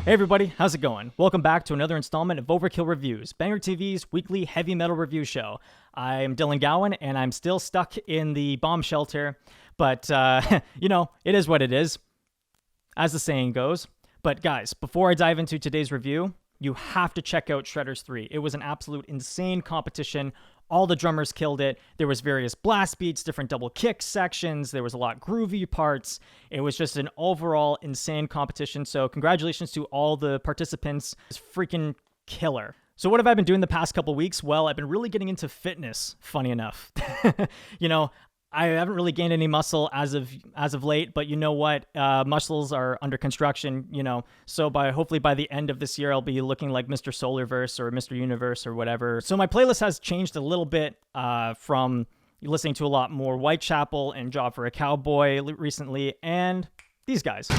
Hey everybody, how's it going? Welcome back to another installment of Overkill Reviews, BangerTV's weekly heavy metal review show. I'm Dylan Gowan, and I'm still stuck in the bomb shelter, but, it is what it is, as the saying goes. But guys, before I dive into today's review, you have to check out Shredders 3. It was an absolute insane competition. All the drummers killed it. There was various blast beats, different double kick sections. There was a lot groovy parts. It was just an overall insane competition. So congratulations to all the participants. It's freaking killer. So what have I been doing the past couple weeks? Well, I've been really getting into fitness, funny enough. I haven't really gained any muscle as of late, but you know what? Muscles are under construction, so hopefully by the end of this year, I'll be looking like Mr. Solarverse or Mr. Universe or whatever. So my playlist has changed a little bit from listening to a lot more Whitechapel and Job for a Cowboy recently, and these guys.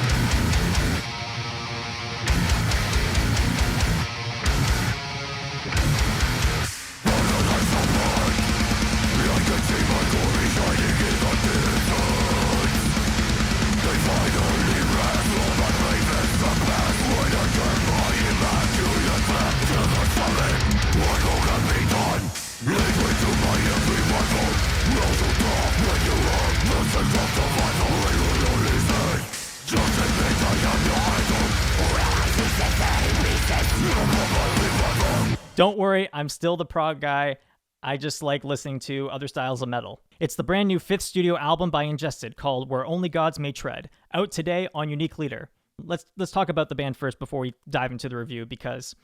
Don't worry, I'm still the prog guy. I just like listening to other styles of metal. It's the brand new 5th studio album by Ingested called Where Only Gods May Tread, out today on Unique Leader. Let's talk about the band first before we dive into the review, because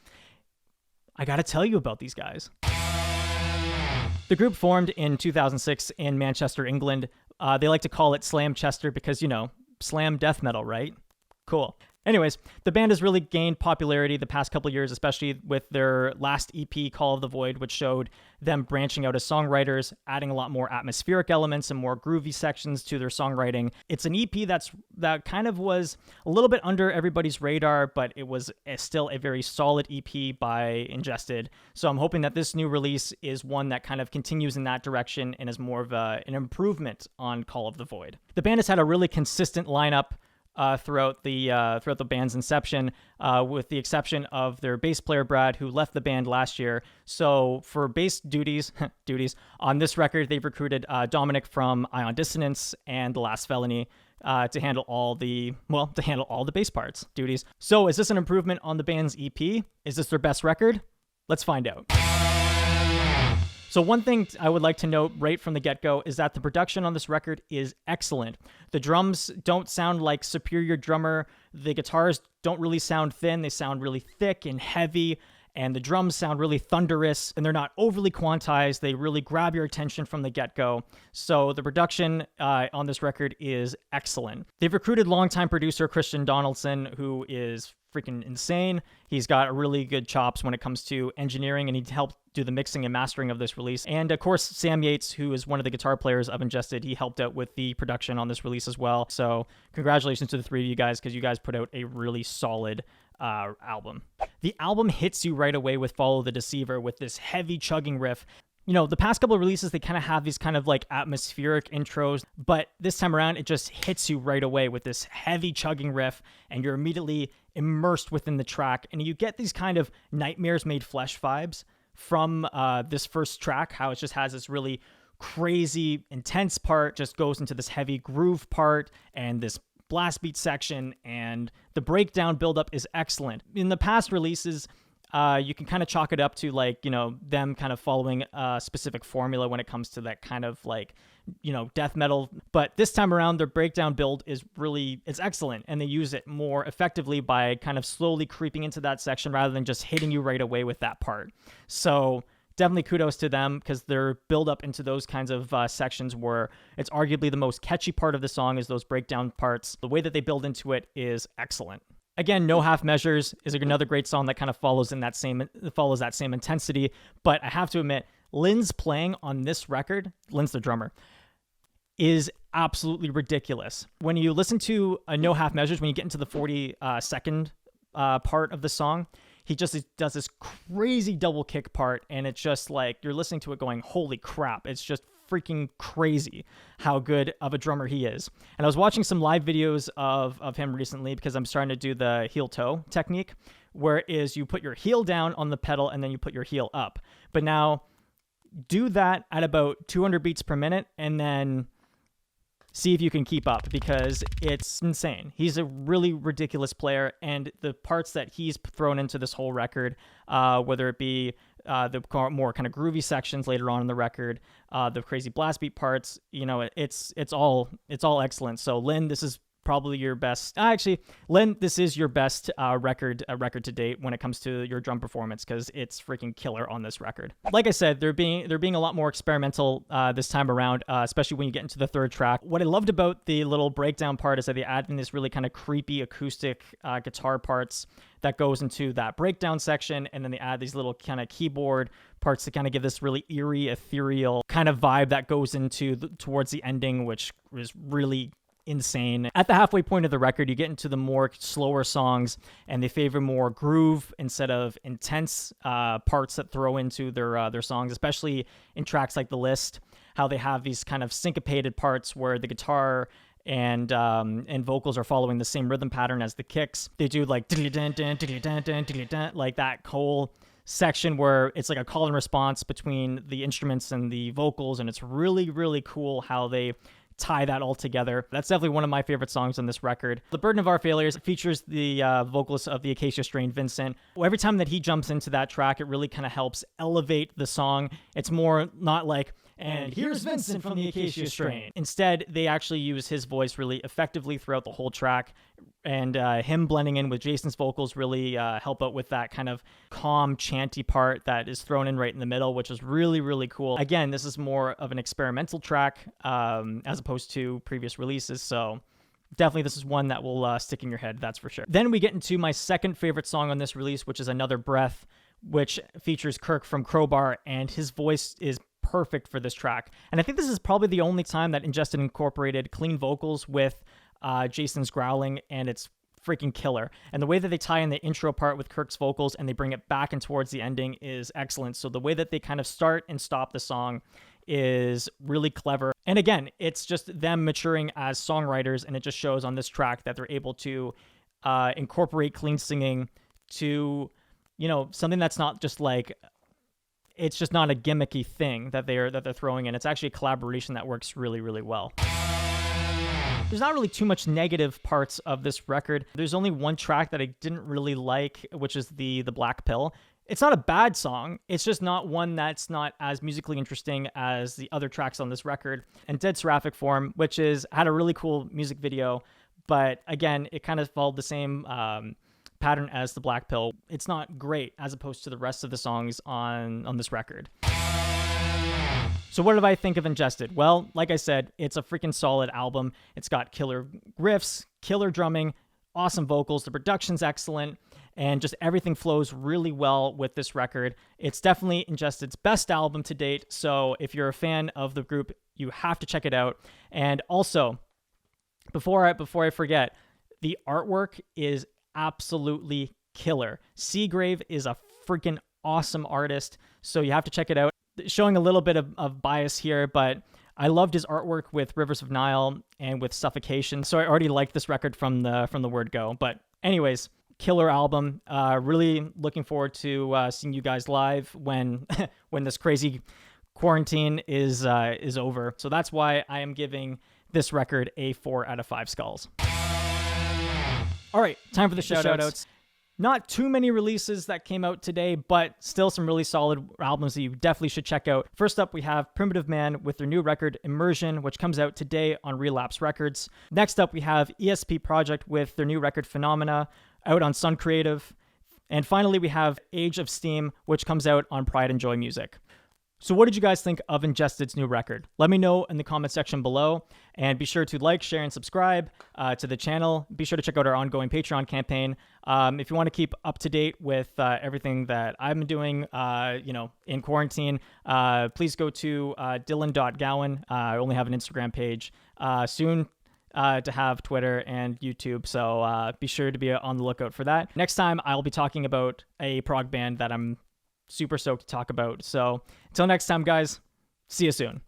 I gotta tell you about these guys. The group formed in 2006 in Manchester, England. They like to call it Slam Chester because, slam death metal, right? Cool. Anyways, the band has really gained popularity the past couple of years, especially with their last EP, Call of the Void, which showed them branching out as songwriters, adding a lot more atmospheric elements and more groovy sections to their songwriting. It's an EP that kind of was a little bit under everybody's radar, but it was still a very solid EP by Ingested. So I'm hoping that this new release is one that kind of continues in that direction and is more of an improvement on Call of the Void. The band has had a really consistent lineup throughout the band's inception, with the exception of their bass player Brad, who left the band last year. So for bass duties on this record, they've recruited Dominic from Ion Dissonance and The Last Felony to handle all the bass parts duties. So is this an improvement on the band's EP? Is this their best record? Let's find out. So one thing I would like to note right from the get-go is that the production on this record is excellent. The drums don't sound like Superior Drummer. The guitars don't really sound thin. They sound really thick and heavy, and the drums sound really thunderous, and they're not overly quantized. They really grab your attention from the get-go. So the production on this record is excellent. They've recruited longtime producer Christian Donaldson, who is freaking insane. He's got really good chops when it comes to engineering, and he helped do the mixing and mastering of this release. And of course, Sam Yates, who is one of the guitar players of Ingested, he helped out with the production on this release as well. So congratulations to the three of you guys, because you guys put out a really solid album. The album hits you right away with Follow the Deceiver, with this heavy chugging riff. The past couple of releases, they kind of have these kind of like atmospheric intros, but this time around, it just hits you right away with this heavy chugging riff, and you're immediately immersed within the track, and you get these kind of Nightmares Made Flesh vibes from this first track, how it just has this really crazy, intense part, just goes into this heavy groove part, and this blast beat section, and the breakdown buildup is excellent. In the past releases, you can kind of chalk it up to them kind of following a specific formula when it comes to that kind of death metal. But this time around, their breakdown build is excellent, and they use it more effectively by kind of slowly creeping into that section rather than just hitting you right away with that part. So definitely kudos to them, because their build up into those kinds of sections where it's arguably the most catchy part of the song is those breakdown parts. The way that they build into it is excellent. Again, No Half Measures is another great song that kind of follows that same intensity. But I have to admit, Lynn's playing on this record, Lynn's the drummer, is absolutely ridiculous. When you listen to No Half Measures, when you get into the 40-second part of the song, he just does this crazy double kick part, and it's just like you're listening to it going, holy crap, it's just freaking crazy how good of a drummer he is. And I was watching some live videos of him recently because I'm starting to do the heel toe technique, where is you put your heel down on the pedal and then you put your heel up. But now do that at about 200 beats per minute and then see if you can keep up, because it's insane. He's a really ridiculous player, and the parts that he's thrown into this whole record, whether it be the more kind of groovy sections later on in the record, the crazy blast beat parts, it's all excellent. So Lynn, this is probably your best. Actually, Lynn, this is your best record to date when it comes to your drum performance, because it's freaking killer on this record. Like I said, they're being a lot more experimental this time around, especially when you get into the third track. What I loved about the little breakdown part is that they add in this really kind of creepy acoustic guitar parts that goes into that breakdown section, and then they add these little kind of keyboard parts to kind of give this really eerie, ethereal kind of vibe that goes into towards the ending, which is really insane. At the halfway point of the record, you get into the more slower songs, and they favor more groove instead of intense parts that throw into their songs, especially in tracks like The List, how they have these kind of syncopated parts where the guitar and vocals are following the same rhythm pattern as the kicks. They do like like that whole section where it's like a call and response between the instruments and the vocals, and it's really, really cool how they tie that all together. That's definitely one of my favorite songs on this record. The Burden of Our Failures features the vocalist of the Acacia Strain, Vincent. Every time that he jumps into that track, it really kind of helps elevate the song. It's more not like, and here's Vincent from the Acacia Strain. Instead, they actually use his voice really effectively throughout the whole track, and him blending in with Jason's vocals really help out with that kind of calm, chanty part that is thrown in right in the middle, which is really, really cool. Again, this is more of an experimental track as opposed to previous releases, so definitely this is one that will stick in your head, that's for sure. Then we get into my second favorite song on this release, which is Another Breath, which features Kirk from Crowbar, and his voice is perfect for this track. And I think this is probably the only time that Ingested incorporated clean vocals with Jason's growling, and it's freaking killer. And the way that they tie in the intro part with Kirk's vocals and they bring it back and towards the ending is excellent. So the way that they kind of start and stop the song is really clever. And again, it's just them maturing as songwriters, and it just shows on this track that they're able to incorporate clean singing to, something that's not just like, it's just not a gimmicky thing that they're throwing in. It's actually a collaboration that works really, really well. There's not really too much negative parts of this record. There's only one track that I didn't really like, which is the Black Pill. It's not a bad song. It's just not one that's not as musically interesting as the other tracks on this record. And Dead Seraphic Form, which had a really cool music video, but again, it kind of followed the same pattern as the Black Pill. It's not great as opposed to the rest of the songs on this record. So what did I think of Ingested? Well, like I said, it's a freaking solid album. It's got killer riffs, killer drumming, awesome vocals, the production's excellent, and just everything flows really well with this record. It's definitely Ingested's best album to date, so if you're a fan of the group, you have to check it out. And also, before I forget, the artwork is absolutely killer. Seagrave is a freaking awesome artist, so you have to check it out. Showing a little bit of bias here, but I loved his artwork with Rivers of Nile and with Suffocation, so I already liked this record from the word go. But anyways, killer album. Really looking forward to seeing you guys live when when this crazy quarantine is over. So that's why I am giving this record a 4 out of 5 skulls. All right, time for the shoutouts. Not too many releases that came out today, but still some really solid albums that you definitely should check out. First up, we have Primitive Man with their new record, Immersion, which comes out today on Relapse Records. Next up, we have ESP Project with their new record, Phenomena, out on Sunn Creative. And finally, we have Age of Steam, which comes out on Pride and Joy Music. So what did you guys think of Ingested's new record? Let me know in the comment section below, and be sure to like, share, and subscribe to the channel. Be sure to check out our ongoing Patreon campaign. If you want to keep up to date with everything that I'm doing, in quarantine, please go to dylan.gowan. I only have an Instagram page. Soon to have Twitter and YouTube, so be sure to be on the lookout for that. Next time, I'll be talking about a prog band that I'm super stoked to talk about. So until next time, guys, see you soon.